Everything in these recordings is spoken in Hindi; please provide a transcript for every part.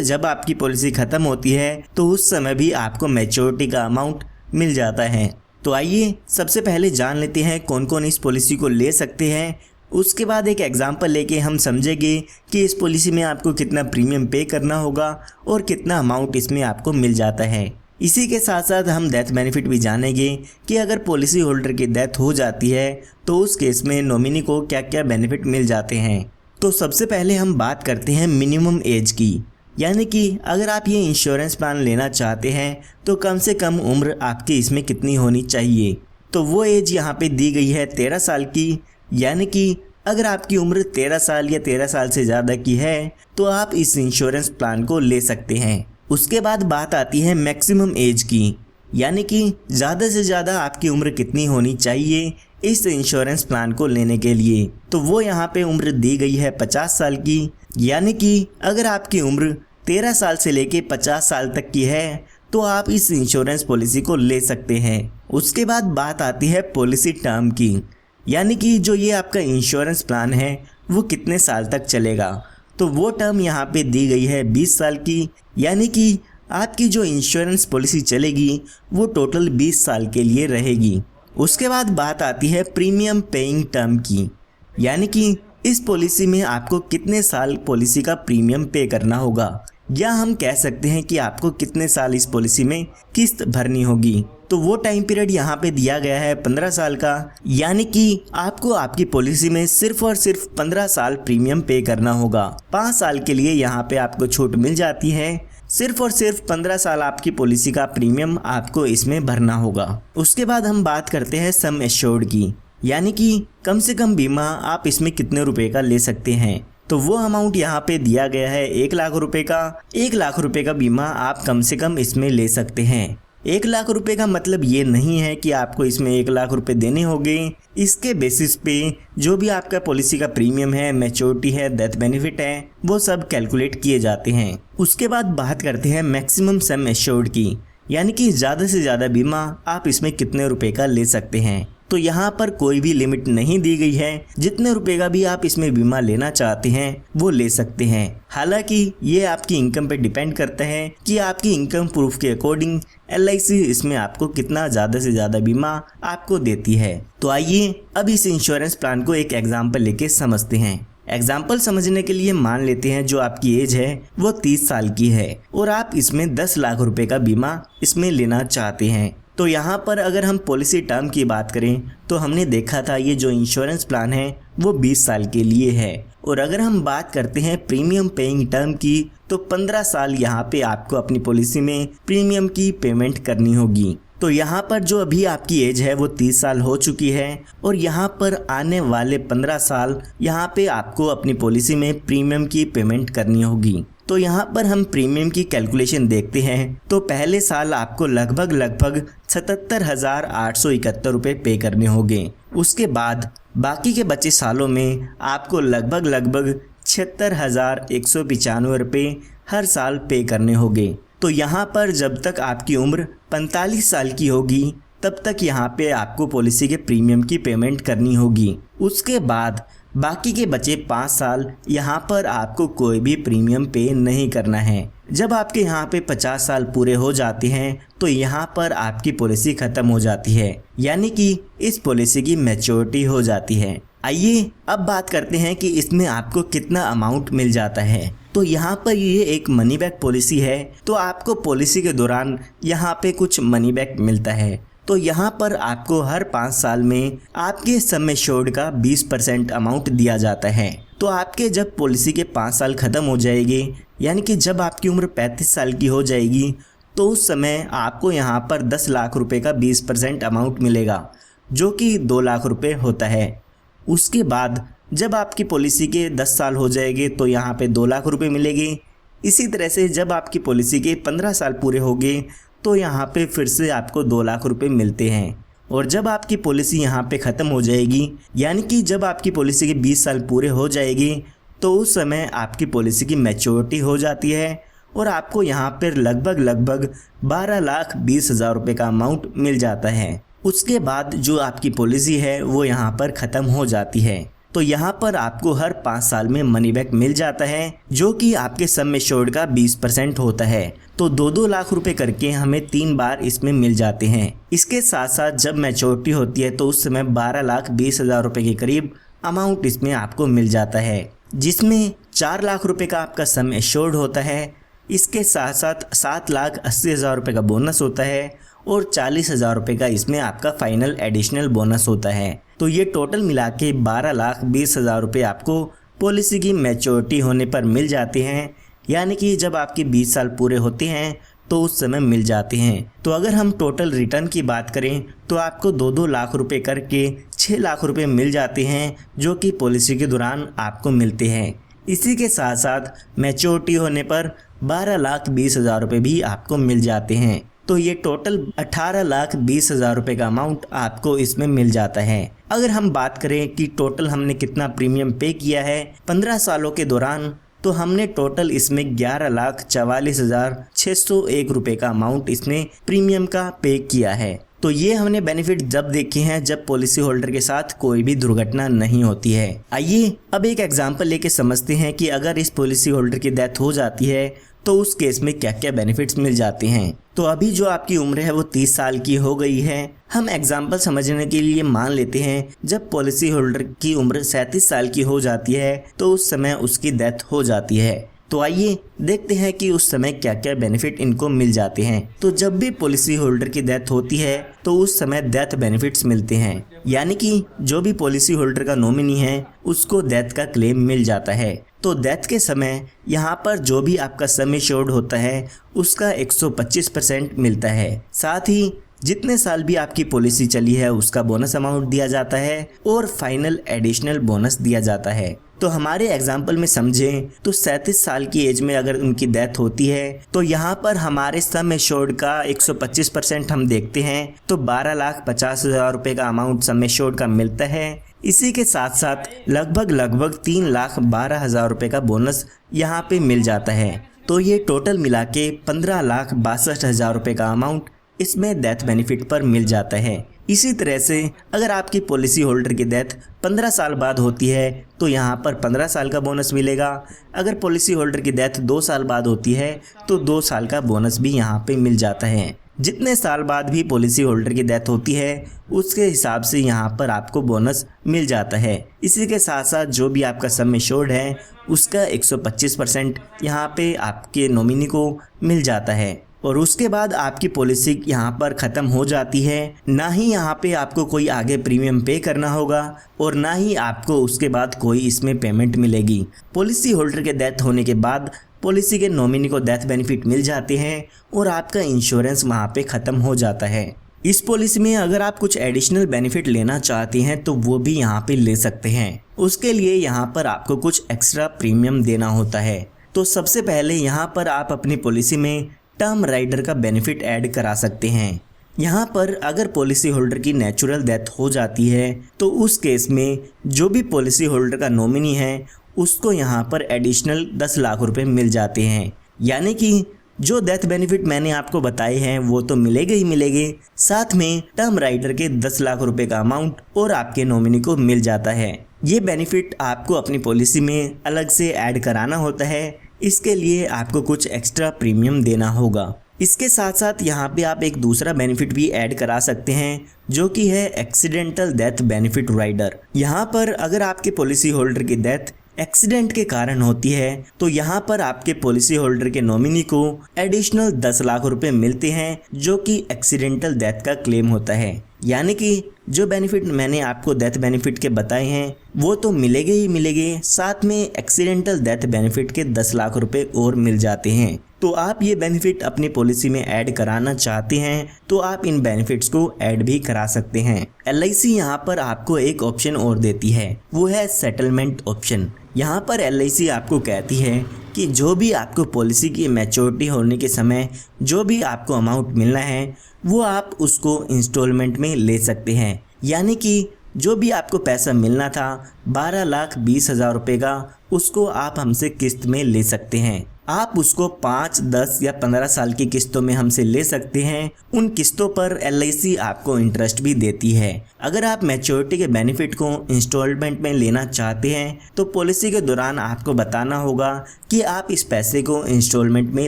जब आपकी पॉलिसी खत्म होती है तो उस समय भी आपको मैच्योरिटी का अमाउंट मिल जाता है। तो आइए सबसे पहले जान लेते हैं कौन कौन इस पॉलिसी को ले सकते हैं। उसके बाद एक एग्जांपल लेके हम समझेंगे कि इस पॉलिसी में आपको कितना प्रीमियम पे करना होगा और कितना अमाउंट इसमें आपको मिल जाता है। इसी के साथ साथ हम डेथ बेनिफिट भी जानेंगे कि अगर पॉलिसी होल्डर की डेथ हो जाती है तो उस केस में नॉमिनी को क्या क्या बेनिफिट मिल जाते हैं। तो सबसे पहले हम बात करते हैं मिनिमम एज की, यानी कि अगर आप ये इंश्योरेंस प्लान लेना चाहते हैं तो कम से कम उम्र आपकी इसमें कितनी होनी चाहिए। तो वो एज यहाँ पे दी गई है 13 साल की, यानी कि अगर आपकी उम्र 13 साल या 13 साल से ज़्यादा की है तो आप इस इंश्योरेंस प्लान को ले सकते हैं। उसके बाद बात आती है मैक्सिमम एज की, यानी कि ज़्यादा से ज़्यादा आपकी उम्र कितनी होनी चाहिए इस इंश्योरेंस प्लान को लेने के लिए। तो वो यहाँ पे उम्र दी गई है 50 साल की, यानी कि अगर आपकी उम्र 13 साल से लेके 50 साल तक की है तो आप इस इंश्योरेंस पॉलिसी को ले सकते हैं। उसके बाद बात आती है पॉलिसी टर्म की, यानी कि जो ये आपका इंश्योरेंस प्लान है वो कितने साल तक चलेगा। तो वो टर्म यहाँ पे दी गई है 20 साल की, यानी कि आपकी जो इंश्योरेंस पॉलिसी चलेगी वो टोटल 20 साल के लिए रहेगी। उसके बाद बात आती है प्रीमियम पेइंग टर्म की, यानी कि इस पॉलिसी में आपको कितने साल पॉलिसी का प्रीमियम पे करना होगा, या हम कह सकते हैं कि आपको कितने साल इस पॉलिसी में किस्त भरनी होगी। तो वो टाइम पीरियड यहाँ पे दिया गया है 15 साल का, यानी कि आपको आपकी पॉलिसी में सिर्फ और सिर्फ 15 साल प्रीमियम पे करना होगा। 5 साल के लिए यहाँ पे आपको छूट मिल जाती है। सिर्फ और सिर्फ 15 साल आपकी पॉलिसी का प्रीमियम आपको इसमें भरना होगा। उसके बाद हम बात करते हैं सम एश्योर्ड की, यानी कि कम से कम बीमा आप इसमें कितने रुपए का ले सकते हैं। तो वो अमाउंट यहाँ पे दिया गया है 1 लाख रुपए का। 1 लाख रुपए का बीमा आप कम से कम इसमें ले सकते हैं। 1 लाख रुपए का मतलब ये नहीं है कि आपको इसमें 1 लाख रुपए देने होंगे। इसके बेसिस पे जो भी आपका पॉलिसी का प्रीमियम है, मैच्योरिटी है, डेथ बेनिफिट है, वो सब कैलकुलेट किए जाते हैं। उसके बाद बात करते हैं मैक्सिमम सम एश्योर्ड की, यानी कि ज़्यादा से ज़्यादा बीमा आप इसमें कितने रुपए का ले सकते हैं। तो यहाँ पर कोई भी लिमिट नहीं दी गई है, जितने रुपए का भी आप इसमें बीमा लेना चाहते हैं वो ले सकते हैं। हालांकि ये आपकी इनकम पे डिपेंड करता है कि आपकी इनकम प्रूफ के अकॉर्डिंग LIC इसमें आपको कितना ज़्यादा से ज़्यादा बीमा आपको देती है। तो आइए अब इस इंश्योरेंस प्लान को एक एग्जाम्पल लेके समझते हैं। एग्जाम्पल समझने के लिए मान लेते हैं जो आपकी एज है वो 30 साल की है और आप इसमें 10 लाख रुपए का बीमा इसमें लेना चाहते हैं। तो यहाँ पर अगर हम पॉलिसी टर्म की बात करें तो हमने देखा था ये जो इंश्योरेंस प्लान है वो 20 साल के लिए है। और अगर हम बात करते हैं प्रीमियम पेइंग टर्म की तो 15 साल यहाँ पे आपको अपनी पॉलिसी में प्रीमियम की पेमेंट करनी होगी। तो यहाँ पर जो अभी आपकी एज है वो 30 साल हो चुकी है और यहाँ पर आने वाले 15 साल यहाँ पे आपको अपनी पॉलिसी में प्रीमियम की पेमेंट करनी होगी। तो यहाँ पर हम प्रीमियम की कैलकुलेशन देखते हैं तो पहले साल आपको लगभग 77,871 रुपये पे करने होंगे। उसके बाद बाकी के बचे सालों में आपको लगभग 76,195 रुपये हर साल पे करने होंगे। तो यहाँ पर जब तक आपकी उम्र 45 साल की होगी तब तक यहाँ पे आपको पॉलिसी के प्रीमियम की पेमेंट करनी होगी। उसके बाद बाकी के बचे 5 साल यहाँ पर आपको कोई भी प्रीमियम पे नहीं करना है। जब आपके यहाँ पे 50 साल पूरे हो जाते हैं तो यहाँ पर आपकी पॉलिसी ख़त्म हो जाती है, यानी कि इस पॉलिसी की मैच्योरिटी हो जाती है। आइए अब बात करते हैं कि इसमें आपको कितना अमाउंट मिल जाता है। तो यहाँ पर ये एक मनी बैक पॉलिसी है, तो आपको पॉलिसी के दौरान यहाँ पे कुछ मनी बैक मिलता है। तो यहाँ पर आपको हर 5 साल में आपके सम एश्योर्ड का 20% अमाउंट दिया जाता है। तो आपके जब पॉलिसी के 5 साल ख़त्म हो जाएंगे, यानी कि जब आपकी उम्र 35 साल की हो जाएगी, तो उस समय आपको यहाँ पर 10 लाख रुपए का 20% अमाउंट मिलेगा, जो कि 2 लाख रुपए होता है। उसके बाद जब आपकी पॉलिसी के 10 साल हो जाएंगे तो यहाँ पे 2 लाख रुपए मिलेंगे। इसी तरह से जब आपकी पॉलिसी के 15 साल पूरे होंगे तो यहाँ पे फिर से आपको 2 लाख रुपए मिलते हैं। और जब आपकी पॉलिसी यहाँ पे ख़त्म हो जाएगी, यानी कि जब आपकी पॉलिसी के 20 साल पूरे हो जाएगी, तो उस समय आपकी पॉलिसी की मैच्योरिटी हो जाती है और आपको यहाँ पर लगभग 12,20,000 रुपये का अमाउंट मिल जाता है। उसके बाद जो आपकी पॉलिसी है वो यहाँ पर ख़त्म हो जाती है। तो यहाँ पर आपको हर 5 साल में मनी बैक मिल जाता है, जो कि आपके सम एश्योर्ड का 20% होता है। तो 2-2 लाख रुपए करके हमें 3 बार इसमें मिल जाते हैं। इसके साथ साथ जब मैच्योरिटी होती है तो उस समय 12,20,000 रुपए के करीब अमाउंट इसमें आपको मिल जाता है, जिसमें 4 लाख रुपए का आपका सम एश्योर्ड होता है। इसके साथ साथ 7,80,000 रुपए का बोनस होता है और 40,000 रुपए का इसमें आपका फाइनल एडिशनल बोनस होता है। तो ये टोटल मिला के 12,20,000 रुपये आपको पॉलिसी की मैच्योरिटी होने पर मिल जाते हैं, यानी कि जब आपके 20 साल पूरे होते हैं तो उस समय मिल जाते हैं। तो अगर हम टोटल रिटर्न की बात करें तो आपको 2-2 लाख रुपए करके 6 लाख रुपए मिल जाते हैं, जो कि पॉलिसी के दौरान आपको मिलते हैं। इसी के साथ साथ मैच्योरिटी होने पर 12,20,000 रुपये भी आपको मिल जाते हैं। तो ये टोटल 18,20,000 रुपये का अमाउंट आपको इसमें मिल जाता है। अगर हम बात करें कि टोटल हमने कितना प्रीमियम पे किया है 15 सालों के दौरान, तो हमने टोटल इसमें 11,44,601 रुपये का अमाउंट इसमें प्रीमियम का पे किया है। तो ये हमने बेनिफिट जब देखे हैं जब पॉलिसी होल्डर के साथ कोई भी दुर्घटना नहीं होती है। आइए अब एक एग्जांपल लेके समझते हैं कि अगर इस पॉलिसी होल्डर की डेथ हो जाती है तो उस केस में क्या क्या बेनिफिट्स मिल जाते हैं। तो अभी जो आपकी उम्र है वो 30 साल की हो गई है। हम एग्जाम्पल समझने के लिए मान लेते हैं जब पॉलिसी होल्डर की उम्र 37 साल की हो जाती है तो उस समय उसकी डेथ हो जाती है। तो आइए देखते हैं कि उस समय क्या क्या बेनिफिट इनको मिल जाते हैं। तो जब भी पॉलिसी होल्डर की डेथ होती है तो उस समय डेथ बेनिफिट्स मिलते हैं, यानी कि जो भी पॉलिसी होल्डर का नॉमिनी है उसको डेथ का क्लेम मिल जाता है। तो डेथ के समय यहाँ पर जो भी आपका सम एश्योर्ड होता है उसका 125% मिलता है। साथ ही जितने साल भी आपकी पॉलिसी चली है उसका बोनस अमाउंट दिया जाता है और फाइनल एडिशनल बोनस दिया जाता है। तो हमारे एग्जाम्पल में समझें तो 37 साल की एज में अगर उनकी डेथ होती है तो यहाँ पर हमारे सम एश्योर्ड का 125% हम देखते हैं तो 12,50,000 रुपये का अमाउंट सम एश्योर्ड का मिलता है। इसी के साथ साथ लगभग 3,12,000 रुपये का बोनस यहाँ पे मिल जाता है। तो ये टोटल मिला के 15,62,000 रुपये का अमाउंट इसमें डेथ बेनिफिट पर मिल जाता है। इसी तरह से अगर आपकी पॉलिसी होल्डर की डेथ 15 साल बाद होती है तो यहाँ पर 15 साल का बोनस मिलेगा। अगर पॉलिसी होल्डर की डेथ 2 साल बाद होती है तो 2 साल का बोनस भी यहाँ पे मिल जाता है। जितने साल बाद भी पॉलिसी होल्डर की डेथ होती है उसके हिसाब से यहाँ पर आपको बोनस मिल जाता है। इसी के साथ साथ जो भी आपका सम एश्योर्ड है उसका 125% यहाँ पे आपके नॉमिनी को मिल जाता है। और उसके बाद आपकी पॉलिसी यहाँ पर ख़त्म हो जाती है। ना ही यहाँ पे आपको कोई आगे प्रीमियम पे करना होगा और ना ही आपको उसके बाद कोई इसमें पेमेंट मिलेगी। पॉलिसी होल्डर के डेथ होने के बाद पॉलिसी के नॉमिनी को डेथ बेनिफिट मिल जाते हैं और आपका इंश्योरेंस वहाँ पे ख़त्म हो जाता है। इस पॉलिसी में अगर आप कुछ एडिशनल बेनिफिट लेना चाहते हैं तो वो भी यहाँ पे ले सकते हैं। उसके लिए यहाँ पर आपको कुछ एक्स्ट्रा प्रीमियम देना होता है। तो सबसे पहले यहाँ पर आप अपनी पॉलिसी में टर्म राइडर का बेनिफिट ऐड करा सकते हैं। यहाँ पर अगर पॉलिसी होल्डर की नेचुरल डेथ हो जाती है तो उस केस में जो भी पॉलिसी होल्डर का नॉमिनी है उसको यहाँ पर एडिशनल 10 लाख रुपए मिल जाते हैं। यानी कि जो डेथ बेनिफिट मैंने आपको बताए हैं वो तो मिलेंगे ही मिलेंगे, साथ में टर्म राइडर के 10 लाख रुपए का अमाउंट और आपके नॉमिनी को मिल जाता है। ये बेनिफिट आपको अपनी पॉलिसी में अलग से ऐड कराना होता है। इसके लिए आपको कुछ एक्स्ट्रा प्रीमियम देना होगा। इसके साथ साथ यहाँ पे आप एक दूसरा बेनिफिट भी ऐड करा सकते हैं जो कि है एक्सीडेंटल डेथ बेनिफिट राइडर। यहाँ पर अगर आपके पॉलिसी होल्डर की डेथ एक्सीडेंट के कारण होती है तो यहाँ पर आपके पॉलिसी होल्डर के नॉमिनी को एडिशनल 10 लाख रुपए मिलते हैं जो कि एक्सीडेंटल डेथ का क्लेम होता है। यानी कि जो बेनिफिट मैंने आपको डेथ बेनिफिट के बताए हैं वो तो मिलेंगे ही मिलेंगे, साथ में एक्सीडेंटल डेथ बेनिफिट के 10 लाख रुपए और मिल जाते हैं। तो आप ये बेनिफिट अपनी पॉलिसी में ऐड कराना चाहते हैं तो आप इन बेनिफिट्स को ऐड भी करा सकते हैं। LIC यहाँ पर आपको एक ऑप्शन और देती है, वो है सेटलमेंट ऑप्शन। यहाँ पर LIC आपको कहती है कि जो भी आपको पॉलिसी की मैच्योरिटी होने के समय जो भी आपको अमाउंट मिलना है वो आप उसको इंस्टॉलमेंट में ले सकते हैं। यानी कि जो भी आपको पैसा मिलना था 12,20,000 रुपये का उसको आप हमसे किस्त में ले सकते हैं। आप उसको 5, 10 या 15 साल की किस्तों में हमसे ले सकते हैं। उन किस्तों पर LIC आपको इंटरेस्ट भी देती है। अगर आप मैच्योरिटी के बेनिफिट को इंस्टॉलमेंट में लेना चाहते हैं तो पॉलिसी के दौरान आपको बताना होगा कि आप इस पैसे को इंस्टॉलमेंट में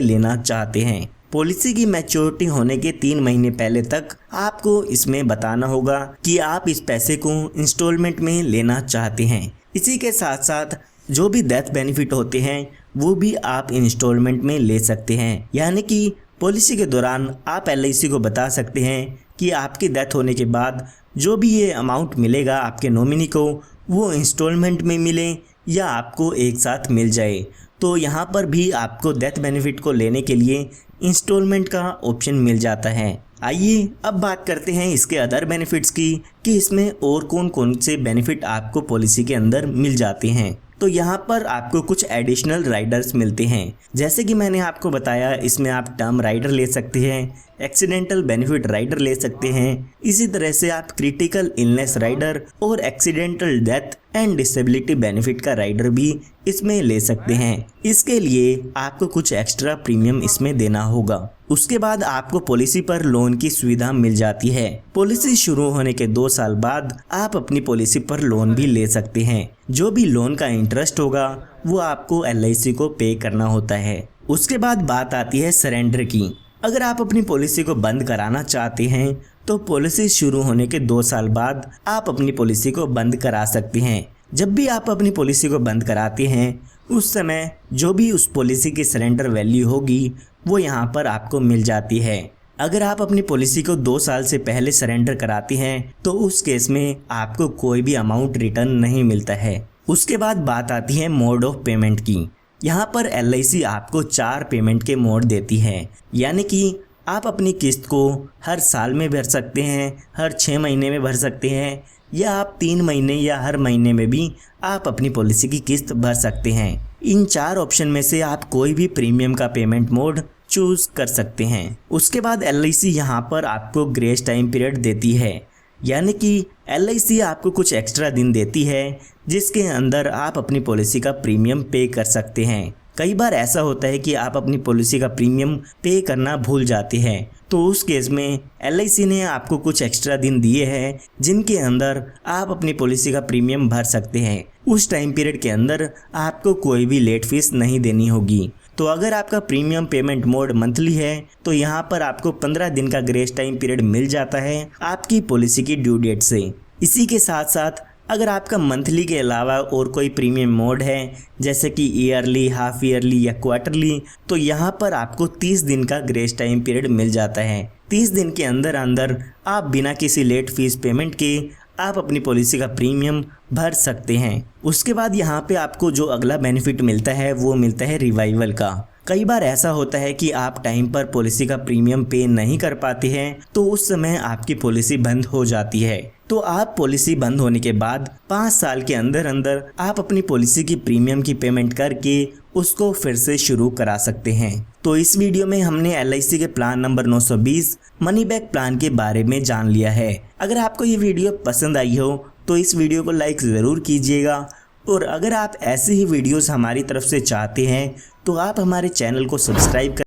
लेना चाहते हैं। पॉलिसी की मैच्योरिटी होने के 3 महीने पहले तक आपको इसमें बताना होगा कि आप इस पैसे को इंस्टॉलमेंट में लेना चाहते हैं। इसी के साथ साथ जो भी डेथ बेनिफिट होते हैं वो भी आप इंस्टॉलमेंट में ले सकते हैं। यानी कि पॉलिसी के दौरान आप LIC को बता सकते हैं कि आपकी डेथ होने के बाद जो भी ये अमाउंट मिलेगा आपके नॉमिनी को वो इंस्टॉलमेंट में मिले या आपको एक साथ मिल जाए। तो यहाँ पर भी आपको डेथ बेनिफिट को लेने के लिए इंस्टॉलमेंट का ऑप्शन मिल जाता है। आइए अब बात करते हैं इसके अदर बेनिफिट्स की कि इसमें और कौन कौन से बेनिफिट आपको पॉलिसी के अंदर मिल जाते हैं। तो यहाँ पर आपको कुछ एडिशनल राइडर्स मिलते हैं। जैसे कि मैंने आपको बताया, इसमें आप टर्म राइडर ले सकते हैं, एक्सीडेंटल बेनिफिट राइडर ले सकते हैं। इसी तरह से आप क्रिटिकल इलनेस राइडर और accidental death and disability benefit का राइडर भी इसमें ले सकते हैं। इसके लिए आपको कुछ एक्स्ट्रा प्रीमियम इसमें देना होगा। उसके बाद आपको पॉलिसी पर लोन की सुविधा मिल जाती है। पॉलिसी शुरू होने के 2 साल बाद आप अपनी पॉलिसी पर लोन भी ले सकते हैं। जो भी लोन का इंटरेस्ट होगा वो आपको LIC को पे करना होता है। उसके बाद बात आती है सरेंडर की। अगर आप अपनी पॉलिसी को बंद कराना चाहते हैं तो पॉलिसी शुरू होने के 2 साल बाद आप अपनी पॉलिसी को बंद करा सकते हैं। जब भी आप अपनी पॉलिसी को बंद कराते हैं उस समय जो भी उस पॉलिसी की सरेंडर वैल्यू होगी वो यहाँ पर आपको मिल जाती है। अगर आप अपनी पॉलिसी को 2 साल से पहले सरेंडर कराते हैं तो उस केस में आपको कोई भी अमाउंट रिटर्न नहीं मिलता है। उसके बाद बात आती है मोड ऑफ पेमेंट की। यहाँ पर LIC आपको 4 पेमेंट के मोड देती है। यानी कि आप अपनी किस्त को हर साल में भर सकते हैं, हर 6 महीने में भर सकते हैं, या आप 3 महीने या हर महीने में भी आप अपनी पॉलिसी की किस्त भर सकते हैं। इन 4 ऑप्शन में से आप कोई भी प्रीमियम का पेमेंट मोड चूज कर सकते हैं। उसके बाद LIC यहाँ पर आपको ग्रेस टाइम पीरियड देती है। यानी कि LIC आपको कुछ एक्स्ट्रा दिन देती है जिसके अंदर आप अपनी पॉलिसी का प्रीमियम पे कर सकते हैं। कई बार ऐसा होता है कि आप अपनी पॉलिसी का प्रीमियम पे करना भूल जाते हैं, तो उस केस में LIC ने आपको कुछ एक्स्ट्रा दिन दिए हैं जिनके अंदर आप अपनी पॉलिसी का प्रीमियम भर सकते हैं। उस टाइम पीरियड के अंदर आपको कोई भी लेट फीस नहीं देनी होगी। तो अगर आपका प्रीमियम पेमेंट मोड मंथली है तो यहाँ पर आपको 15 दिन का ग्रेस टाइम पीरियड मिल जाता है आपकी पॉलिसी की ड्यू डेट से। इसी के साथ साथ अगर आपका मंथली के अलावा और कोई प्रीमियम मोड है जैसे कि ईयरली, हाफ ईयरली या क्वार्टरली, तो यहाँ पर आपको 30 दिन का ग्रेस टाइम पीरियड मिल जाता है। 30 दिन के अंदर अंदर आप बिना किसी लेट फीस पेमेंट के आप अपनी पॉलिसी का प्रीमियम भर सकते हैं। उसके बाद यहाँ पे आपको जो अगला बेनिफिट मिलता है वो मिलता है रिवाइवल का। कई बार ऐसा होता है कि आप टाइम पर पॉलिसी का प्रीमियम पे नहीं कर पाते हैं तो उस समय आपकी पॉलिसी बंद हो जाती है। तो आप पॉलिसी बंद होने के बाद 5 साल के अंदर अंदर आप अपनी पॉलिसी की प्रीमियम की पेमेंट करके उसको फिर से शुरू करा सकते हैं। तो इस वीडियो में हमने LIC के plan number 920 money back plan के बारे में जान लिया है। अगर आपको ये वीडियो पसंद आई हो तो इस वीडियो को लाइक ज़रूर कीजिएगा, और अगर आप ऐसे ही वीडियोस हमारी तरफ से चाहते हैं तो आप हमारे चैनल को सब्सक्राइब कर